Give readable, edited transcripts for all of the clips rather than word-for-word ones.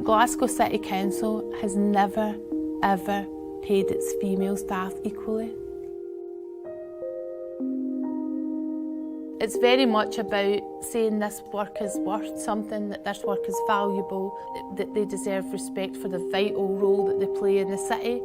Glasgow City Council has never, ever paid its female staff equally. It's very much about saying this work is worth something, that this work is valuable, that they deserve respect for the vital role that they play in the city.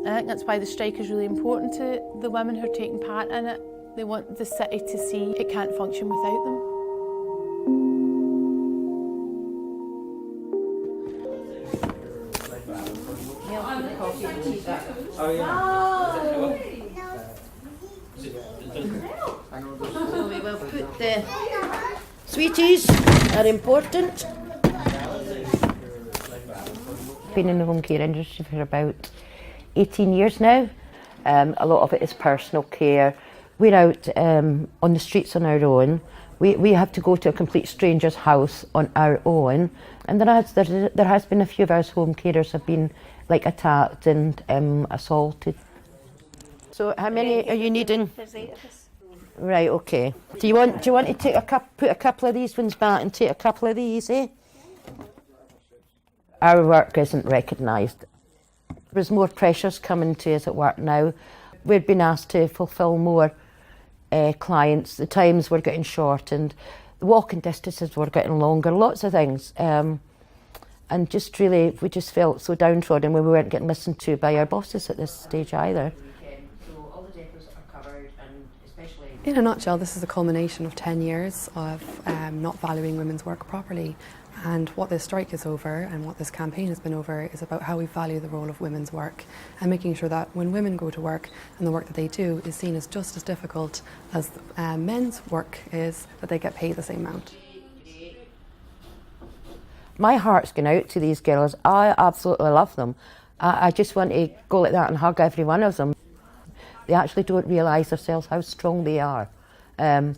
And I think that's why the strike is really important to the women who are taking part in it. They want the city to see it can't function without them. Oh, yeah. So we will put the sweeties are important. Been in the home care industry for about 18 years now. A lot of it is personal care. We're out on the streets on our own. We have to go to a complete stranger's house on our own, and there has been a few of our home carers have been like attacked and assaulted. So how many are you needing? There's 8 of us. Right, okay. Do you want to take put a couple of these ones back and take a couple of these, eh? Our work isn't recognised. There's more pressures coming to us at work now. We've been asked to fulfil more clients. The times were getting shortened. The walking distances were getting longer. Lots of things. And just really, we just felt so downtrodden when we weren't getting listened to by our bosses at this stage either. In a nutshell, this is a culmination of 10 years of not valuing women's work properly. And what this strike is over and what this campaign has been over is about how we value the role of women's work and making sure that when women go to work and the work that they do is seen as just as difficult as men's work is, that they get paid the same amount. My heart's going out to these girls. I absolutely love them. I just want to go like that and hug every one of them. They actually don't realise themselves how strong they are. You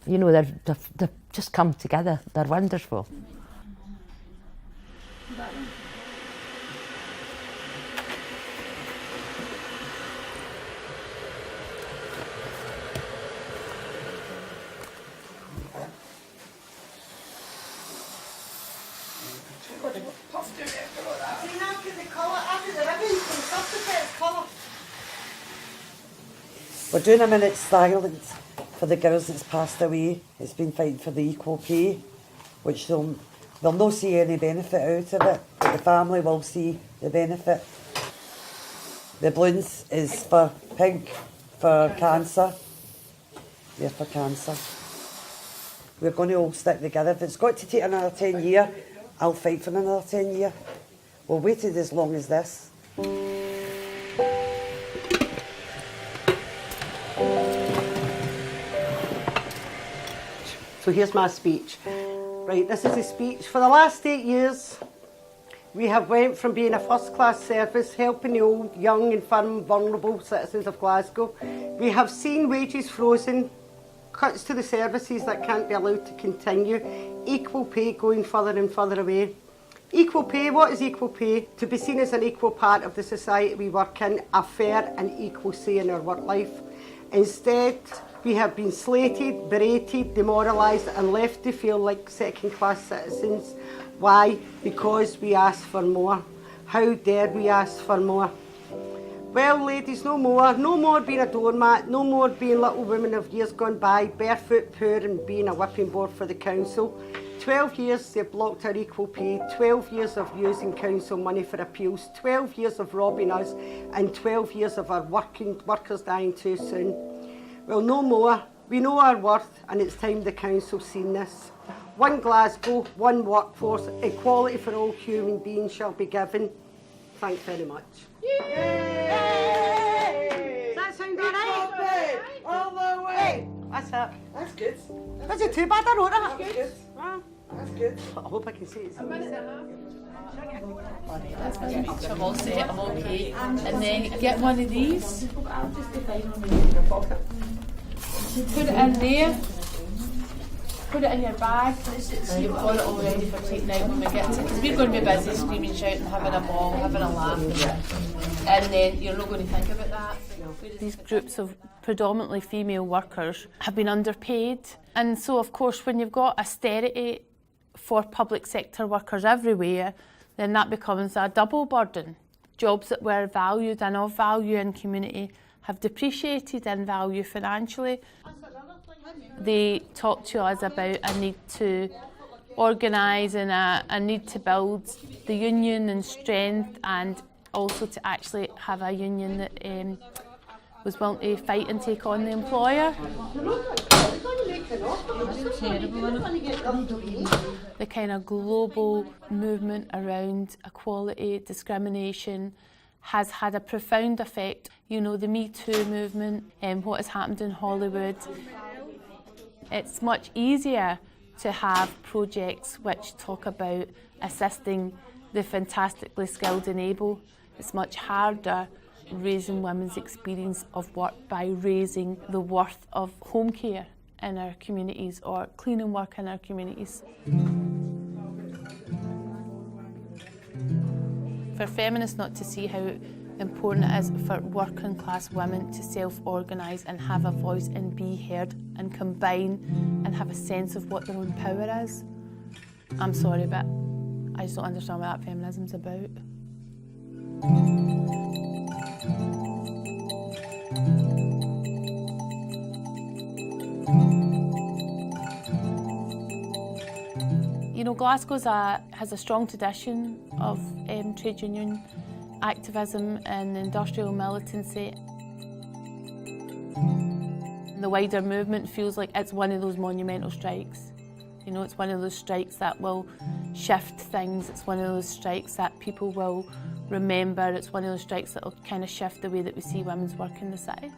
know, they've just come together. They're wonderful. We're doing a minute's silence for the girls that's passed away. It's been fighting for the equal pay, which they'll not see any benefit out of it, but the family will see the benefit. The balloons is for pink, for cancer. They're for cancer. We're going to all stick together. If it's got to take another 10 years, I'll fight for another 10 years. We've waited as long as this. So here's my speech. Right, this is a speech. For the last 8 years, we have went from being a first-class service, helping the old, young, infirm, vulnerable citizens of Glasgow. We have seen wages frozen, cuts to the services that can't be allowed to continue, equal pay going further and further away. Equal pay, what is equal pay? To be seen as an equal part of the society we work in, a fair and equal say in our work life. Instead, we have been slated, berated, demoralised and left to feel like second-class citizens. Why? Because we asked for more. How dare we ask for more? Well, ladies, no more being a doormat, no more being little women of years gone by, barefoot, poor and being a whipping board for the council. 12 years they've blocked our equal pay, 12 years of using council money for appeals, 12 years of robbing us and 12 years of our workers dying too soon. Well, no more. We know our worth and it's time the council seen this. One Glasgow, one workforce, equality for all human beings shall be given. Thanks very much. Yay! Does that sound all right? All the way! That's it. That's good. Was it too bad I wrote that? That's good. That's good. I hope I can see it. I'm all set, I'm okay. And then get one of these. Put it in there. Put it in your bag. So you've got it all ready for taking out when we get to it. Because we're going to be busy screaming, shouting, having a ball, having a laugh. And then you're not going to think about that. These groups of predominantly female workers have been underpaid. And so, of course, when you've got austerity for public sector workers everywhere, then that becomes a double burden. Jobs that were valued and of value in community have depreciated in value financially. They talk to us about a need to organise and a need to build the union and strength, and also to actually have a union that was willing to fight and take on the employer. The kind of global movement around equality, discrimination has had a profound effect. You know, the Me Too movement and what has happened in Hollywood. It's much easier to have projects which talk about assisting the fantastically skilled and able. It's much harder raising women's experience of work by raising the worth of home care in our communities or cleaning work in our communities. For feminists not to see how important it is for working class women to self-organise and have a voice and be heard and combine and have a sense of what their own power is. I'm sorry, but I just don't understand what that feminism's about. You know, Glasgow has a strong tradition of trade union activism and industrial militancy. The wider movement feels like it's one of those monumental strikes. You know, it's one of those strikes that will shift things. It's one of those strikes that people will remember. It's one of those strikes that will kind of shift the way that we see women's work in the city.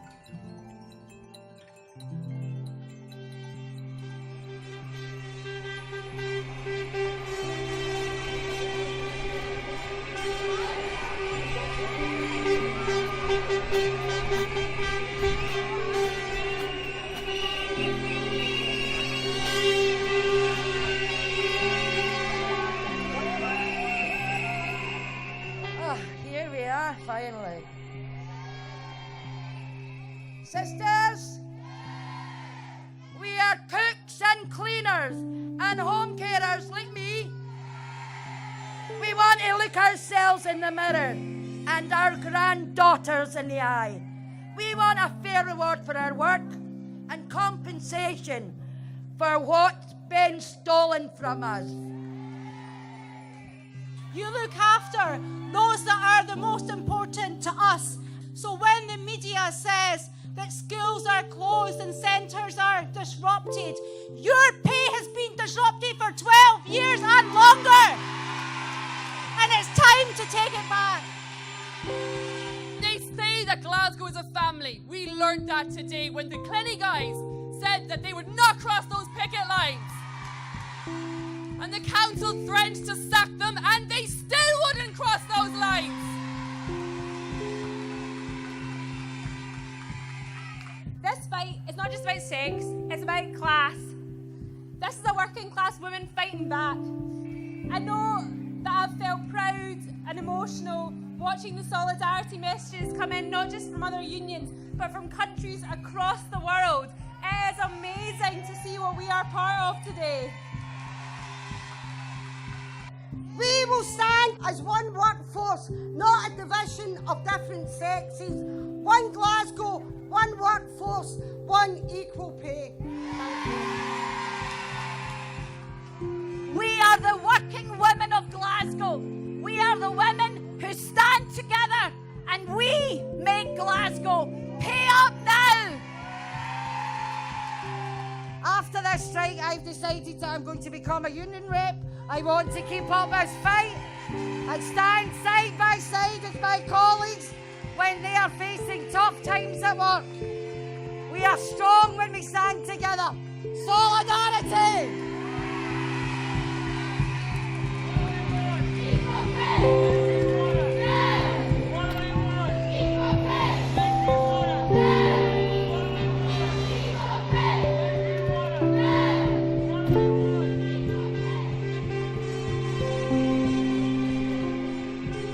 Here we are, finally. Sisters, we are cooks and cleaners and home carers like me. We want to look ourselves in the mirror and our granddaughters in the eye. We want a fair reward for our work and compensation for what's been stolen from us. You look after those that are the most important to us. So when the media says that schools are closed and centres are disrupted, your pay has been disrupted for 12 years and longer. And it's time to take it back. They say that Glasgow is a family. We learned that today when the Clenny guys said that they would not cross those picket lines. And the council threatened to sack them, and they still wouldn't cross those lines. This fight is not just about sex, it's about class. This is a working class woman fighting back. I know that I've felt proud and emotional watching the solidarity messages come in, not just from other unions, but from countries across the world. It is amazing to see what we are part of today. We will stand as one workforce, not a division of different sexes. One Glasgow, one workforce, one equal pay. We are the working women of Glasgow. We are the women who stand together and we make Glasgow. Pay up now! After this strike, I've decided that I'm going to become a union rep. I want to keep up this fight and stand side by side with my colleagues when they are facing tough times at work. We are strong when we stand together. Solidarity!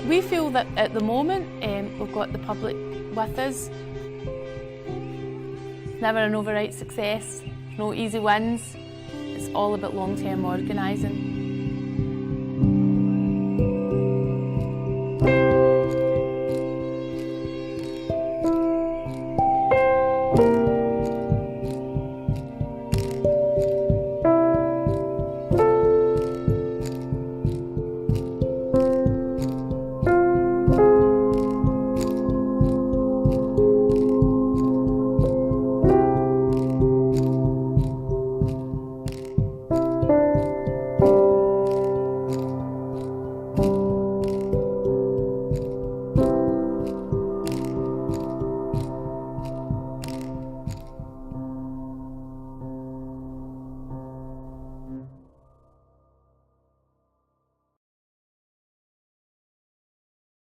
We feel that at the moment we've got the public with us. It's never an overnight success, no easy wins. It's all about long-term organising. you.